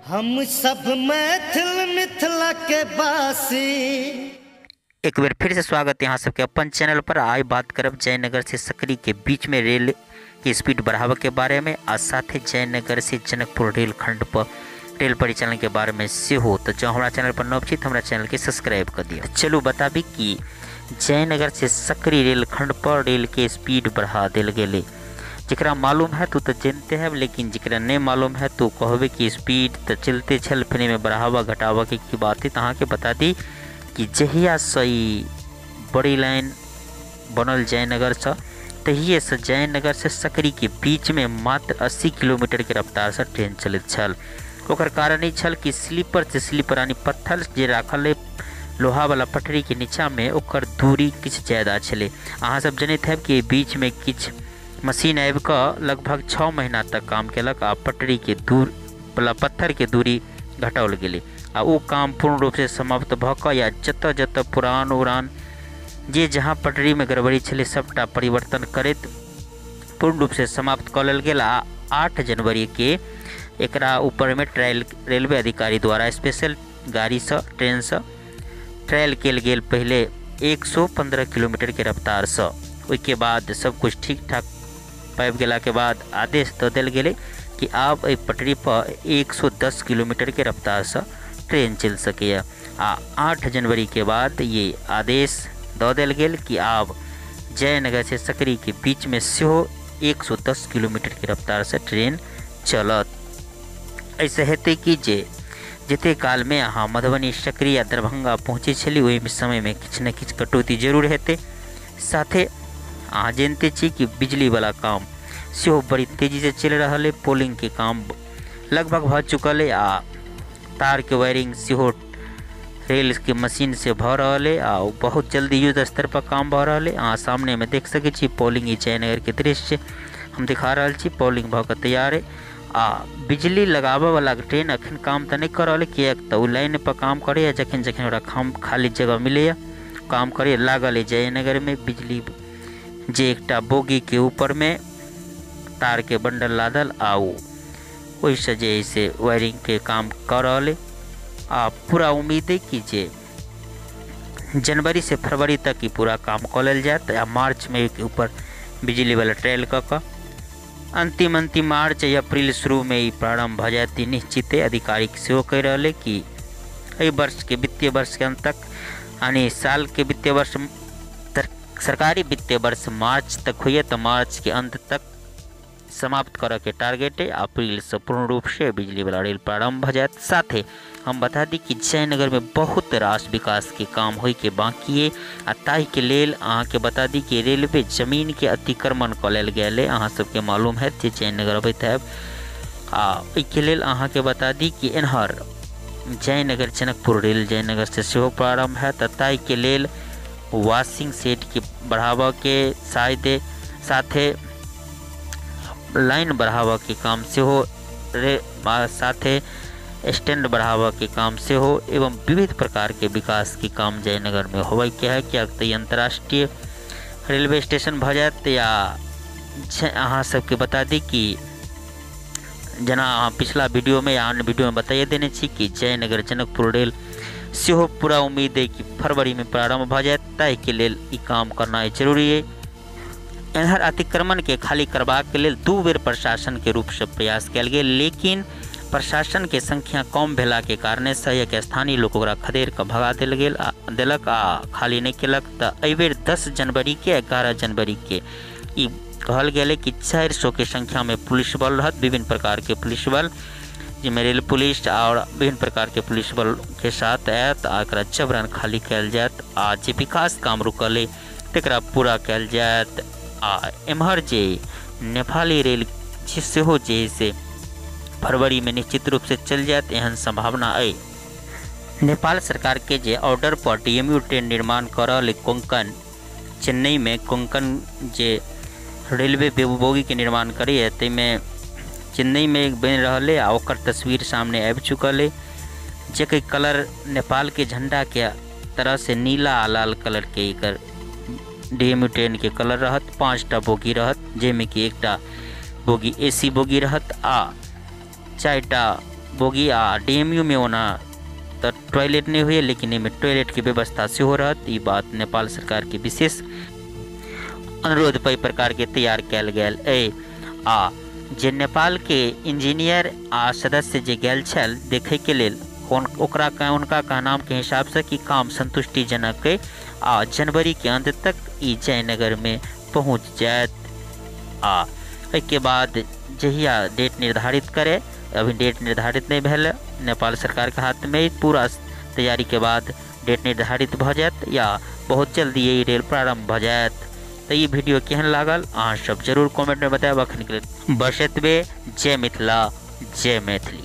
हम सब मैथिल मिथिला के बासी। एक बार फिर से स्वागत है यहाँ सबके अपन चैनल पर। आज बात करब जयनगर से सकरी के बीच में रेल की स्पीड बढ़ावे के बारे में और साथ ही जयनगर से जनकपुर रेल खंड पर रेल परिचालन के बारे में से हो। तो जो हमारा चैनल पर नव छी तो हमारा चैनल के सब्सक्राइब कर दिया। चलो बताबी कि जयनगर से सकरी रेल खंड पर रेल के स्पीड बढ़ा दिल गए। जरा मालूम है तो जानते हैं, लेकिन जरा नहीं मालूम है तो कहबे कि स्पीड तो चलते छल फिर में बढ़ावा घटावा के की बात है। तहाँ के बता दी कि जहिया से बड़ी लाइन बनल जयनगर से तहिए से जयनगर से सकरी के बीच में मात्र 80 किलोमीटर के रफ्तार से ट्रेन चलत छल। ओकर कारण ई छल कि स्लीपर से स्लीपर यानी पत्थर जे राखल है लोहा वाला पटरी के नीचा में ओकर दूरी किछ ज़्यादा छले। अहाँ सब जनते हैं कि बीच में किछ मशीन आबि कऽ लगभग 6 महीना तक काम केलक आ पटरी के दूर वाला पत्थर के दूरी घटाओल गेलै आ वो काम पूर्ण रूप से समाप्त भ कऽ या जतऽ जतऽ पुरान उड़ान जे जहाँ पटरी में गड़बड़ी छलै सबटा परिवर्तन करैत पूर्ण रूप से समाप्त कऽ लेल गेल। आ 8 जनवरी के एकरा ऊपर में ट्रायल रेलवे अधिकारी द्वारा स्पेशल गाड़ी से ट्रेन से ट्रायल कल गेल। पहले 115 किलोमीटर के रफ्तार से ओइके बाद सब कुछ ठीक ठाक पाबि गेला के बाद आदेश दऽ देल गेलै कि आब एहि पटरी पर 110 किलोमीटर के रफ्तार से ट्रेन चल सकैए। आ 8 जनवरी के बाद ये आदेश दऽ देल गेल कि आब जयनगर से सकरी के बीच में सेहो 110 किलोमीटर के रफ्तार से ट्रेन चलत। ऐसे हेतै कि जते काल में अहाँ मधुबनी सकरी या दरभंगा पहुँचे छली ओहि समय में किछु न किछु कटौती जरूर हेतै। साथे अहाँ जानते छी कि बिजली वाला काम सेहो बड़ी तेजी से चल रहा है। पोलिंग के काम लगभग भ चुकल है आ तार के वायरिंग सेहो रेल के मशीन से भ रहा है आ बहुत जल्दी युद्ध स्तर पर काम भ रहा है। अहाँ सामने में देख सके छी पोलिंग जयनगर के दृश्य हम दिखा रहा छी। पोलिंग भ के तैयार है आ बिजली लगाबे वाला ट्रेन अखन काम तो नहीं कर रहा है, किएक तो लाइन पर काम करे जखन जखन ओकरा खाली जगह मिले काम करे लागल है। जयनगर में बिजली जे एकटा बोगी के ऊपर में तार के बंडल लादल आओ वैसे जे से वायरिंग के काम कर रहा है। आ पूरा उम्मीद है कि जे जनवरी से फरवरी तक ही पूरा काम कर लेल जाए या मार्च में के ऊपर बिजली वाला ट्रायल क अंतिम मार्च या अप्रैल शुरू में ही प्रारंभ भ जाए निश्चित है। अधिकारी सेहो कह रहा है कि एहि वर्ष के वित्तीय वर्ष के अंत तक यानी साल के वित्तीय वर्ष सरकारी वित्तीय वर्ष मार्च तक हुई तो मार्च के अंत तक समाप्त करे के टारगेट है। अप्रैल से पूर्ण रूप से बिजली वाला रेल प्रारंभ हो जाए। साथ ही हम बता दी कि जयनगर में बहुत रास विकास के काम हो के बाकी है आ ताहि के लेल अहाँ के बता दी कि रेलवे जमीन के अतिक्रमण कर लेल गेल है। अहाँ सबके मालूम है जे जयनगर अबैत है आ के लेल अहाँ के बता दी कि एनहर जयनगर जनकपुर रेल जयनगर से सेहो प्रारंभ है। ताहि के लेल वाशिंग सेट के बढ़ावा के साथे लाइन बढ़ावा के काम से हो साथे स्टैंड बढ़ावा के काम से हो एवं विविध प्रकार के विकास के काम जयनगर में होवे के है। क्या तो अंतर्राष्ट्रीय रेलवे स्टेशन भ जात या अहाँ सबके बता दी कि जना पिछला वीडियो में या अन्य वीडियो में बताइए देने छी कि जयनगर जनकपुर रेल सेहो पूरा उम्मीद है कि फरवरी में प्रारंभ भ जाए। ताहि के लेल ई काम करना जरूरी है। एनहर अतिक्रमण के खाली करबाक के लेल 2 बेर प्रशासन के रूप से प्रयास कल गेल, लेकिन प्रशासन के संख्या कम भेला के कारणे से एक स्थानीय लोग ओकरा खदेड़ के भगा देलक आ खाली नहीं केलक। तो एहि बेर 10 जनवरी के 11 जनवरी के ई कहल गेल कि 400 के संख्या में पुलिस बल रहत। विभिन्न प्रकार के पुलिस बल जिसमें रेल पुलिस और विभिन्न प्रकार के पुलिस बल के साथ आयत आ जबरन खाली कल जात आ जे विकास काम रुकल है तकरा पूरा कल जात। आ एम्हर जे नेपाली रेल सेहो जे से फरवरी में निश्चित रूप से चल जात एहन संभावना है। नेपाल सरकार के जे ऑर्डर पर DMU ट्रेन निर्माण करल कोंकण चेन्नई में कोंकण जे रेलवे बोगी के निर्माण करे में चेन्नई में एक बन रहा है आ ओकर तस्वीर सामने आबि चुकल है जेके कलर नेपाल के झंडा के तरह से नीला आ लाल कलर के एकर DMU ट्रेन के कलर रहत। 5टा बोगी रहत जेमे कि एकटा बोगी AC बोगी रहत आ 4टा बोगी आ DMU में ओना तो टॉयलेट नहीं हुई, लेकिन इनमें टॉयलेट की व्यवस्था से हो रहा। ये बात नेपाल सरकार के विशेष अनुरोध पर प्रकार के तैयार कल गए आ जे नेपाल के इंजीनियर आ सदस्य जे गेल छल देखे के लेल उनका कहनाम के हिसाब से कि काम संतुष्टिजनक है आ जनवरी के अंत तक ई जयनगर में पहुंच जायत। आ के बाद जहिया डेट निर्धारित करे, अभी डेट निर्धारित नहीं भेल, नेपाल सरकार के हाथ में पूरा तैयारी के बाद डेट निर्धारित भ जायत या बहुत जल्दी ये रेल प्रारंभ भ जायत। तो ये वीडियो केहन लागल अहाँ सब जरूर कमेंट में बताएब। अखन के लेल बस एतबे। जय मिथिला, जय मैथिली।